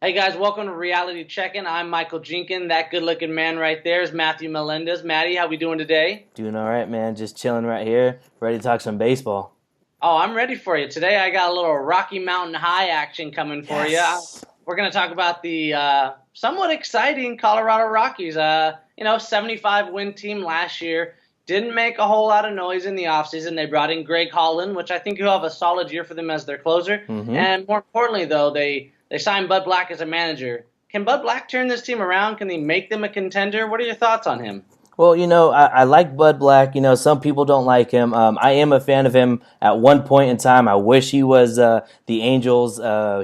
Hey guys, welcome to Reality Check-In. I'm Michael Jenkin. That good-looking man right there is Matthew Melendez. Matty, how we doing today? Doing all right, man. Just chilling right here, ready to talk some baseball. Oh, I'm ready for you. Today I got a little Rocky Mountain High action coming for you. Yes. We're going to talk about the somewhat exciting Colorado Rockies. 75-win team last year. Didn't make a whole lot of noise in the offseason. They brought in Greg Holland, which I think he'll have a solid year for them as their closer. Mm-hmm. And more importantly, though, they signed Bud Black as a manager. Can Bud Black turn this team around? Can he make them a contender? What are your thoughts on him? Well, I like Bud Black. Some people don't like him. I am a fan of him at one point in time. I wish he was the Angels.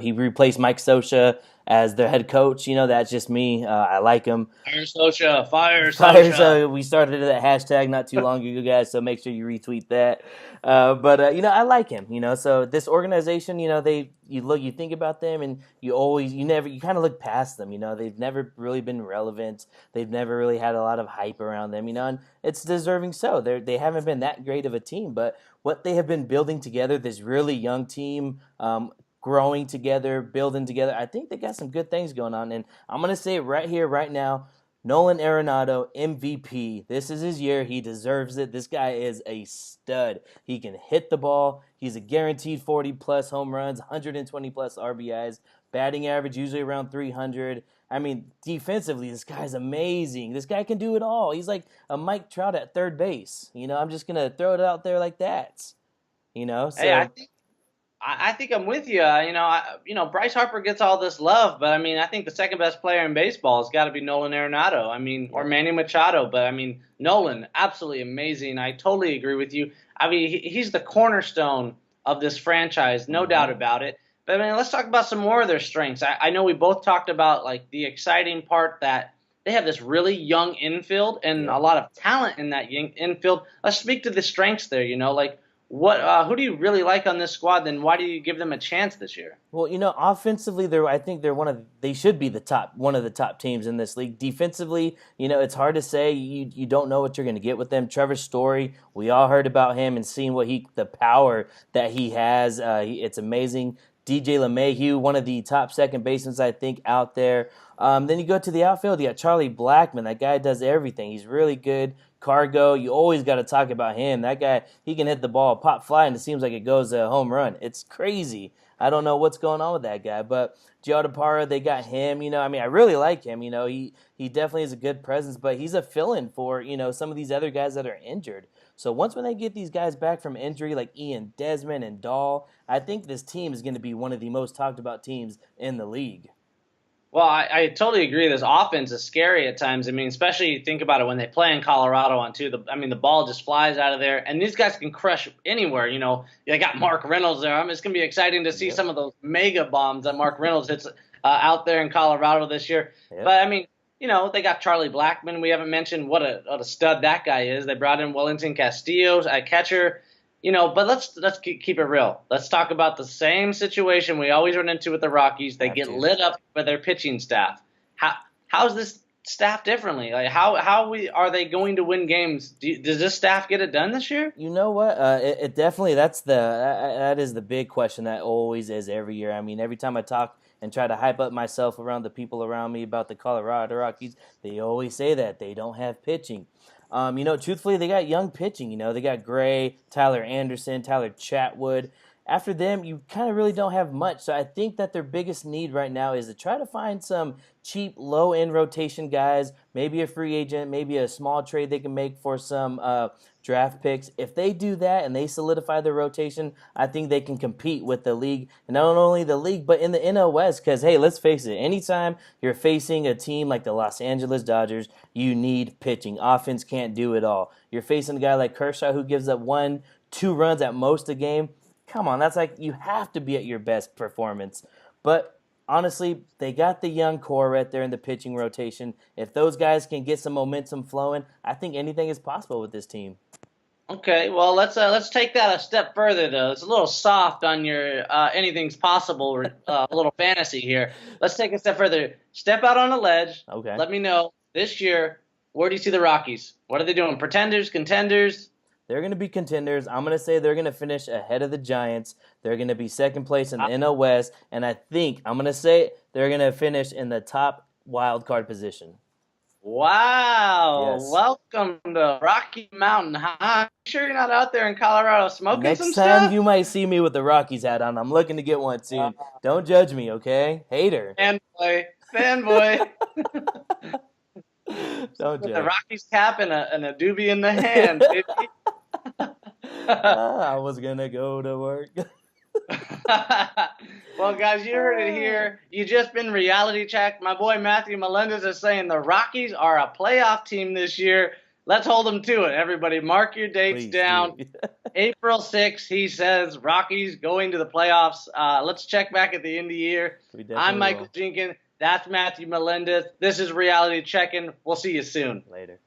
He replaced Mike Scioscia as their head coach. That's just me. I like him. Fire Sosha, fire Fire, Sosha. so we started that hashtag not too long ago, guys. So make sure you retweet that. I like him. So this organization, you think about them, and you kind of look past them. They've never really been relevant. They've never really had a lot of hype around them. And it's deserving so. They haven't been that great of a team, but what they have been building together, this really young team. Growing together, building together. I think they got some good things going on, and I'm gonna say it right here, right now. Nolan Arenado, MVP. This is his year. He deserves it. This guy is a stud. He can hit the ball. He's a guaranteed 40 plus home runs, 120 plus RBIs, batting average usually around 300. I mean, defensively, this guy's amazing. This guy can do it all. He's like a Mike Trout at third base. I'm just going to throw it out there like that. Hey, I So think I think I'm with you. Bryce Harper gets all this love, but I mean, I think the second best player in baseball has got to be Nolan Arenado. I mean, or yeah. Manny Machado, but I mean, Nolan, absolutely amazing. I totally agree with you. I mean, he's the cornerstone of this franchise, no Mm-hmm. doubt about it. But I mean, let's talk about some more of their strengths. I know we both talked about like the exciting part that they have this really young infield and a Yep. lot of talent in that young infield. Let's speak to the strengths there. Like what? Who do you really like on this squad? Then why do you give them a chance this year? Well, offensively, I think they should be one of the top teams in this league. Defensively, it's hard to say. You don't know what you're going to get with them. Trevor Story, we all heard about him and seen the power that he has. It's amazing. DJ LeMahieu, one of the top second basemen I think out there. Then you go to the outfield. You got Charlie Blackmon. That guy does everything. He's really good. Cargo, you always got to talk about him. That guy, he can hit the ball, pop fly, and it seems like it goes a home run. It's crazy. I don't know what's going on with that guy, but Gio DePara, they got him. I really like him. He definitely is a good presence, but he's a fill-in for some of these other guys that are injured. So when they get these guys back from injury, like Ian Desmond and Dahl, I think this team is going to be one of the most talked about teams in the league. Well, I totally agree. This offense is scary at times. I mean, especially you think about it when they play in Colorado on two. The ball just flies out of there, and these guys can crush anywhere. They got Mark Reynolds there. It's going to be exciting to see Yep. some of those mega bombs that Mark Reynolds hits out there in Colorado this year. Yep. But I mean, they got Charlie Blackmon. We haven't mentioned what a stud that guy is. They brought in Wellington Castillo, a catcher. But let's keep it real. Let's talk about the same situation we always run into with the Rockies. They Have get to. lit up by their pitching staff. How's this staff differently? Like are they going to win games? Does this staff get it done this year? You know what? It definitely that is the big question that always is every year. I mean, every time I talk and try to hype up myself around the people around me about the Colorado Rockies, they always say that they don't have pitching. Truthfully, they got young pitching. They got Gray, Tyler Anderson, Tyler Chatwood. After them, you kind of really don't have much. So I think that their biggest need right now is to try to find some cheap, low-end rotation guys, maybe a free agent, maybe a small trade they can make for some draft picks. If they do that and they solidify their rotation, I think they can compete with the league. And not only the league, but in the NL West. Because, hey, let's face it, anytime you're facing a team like the Los Angeles Dodgers, you need pitching. Offense can't do it all. You're facing a guy like Kershaw who gives up 1, 2 runs at most a game. Come on, that's like you have to be at your best performance. But honestly, they got the young core right there in the pitching rotation. If those guys can get some momentum flowing, I think anything is possible with this team. Okay, well let's take that a step further though. It's a little soft on your anything's possible a little fantasy here. Let's take it a step further. Step out on a ledge. Okay. Let me know this year. Where do you see the Rockies? What are they doing? Pretenders, contenders? they're going to be contenders. I'm going to say they're going to finish ahead of the Giants. They're going to be second place in the NL West, and I'm going to say they're going to finish in the top wild card position. Wow. Yes. Welcome to Rocky Mountain High. Sure you're not out there in Colorado smoking some stuff? Next time you might see me with the Rockies hat on. I'm looking to get one soon. Don't judge me, okay? Hater. Fanboy. Don't With judge. the Rockies cap and a doobie in the hand, baby. I was going to go to work. Well, guys, you heard it here. You just been reality checked. My boy Matthew Melendez is saying the Rockies are a playoff team this year. Let's hold them to it. Everybody, mark your dates down. April 6th, he says Rockies going to the playoffs. Let's check back at the end of the year. I'm Michael Jenkin. That's Matthew Melendez. This is Reality Check-In. We'll see you soon. Later.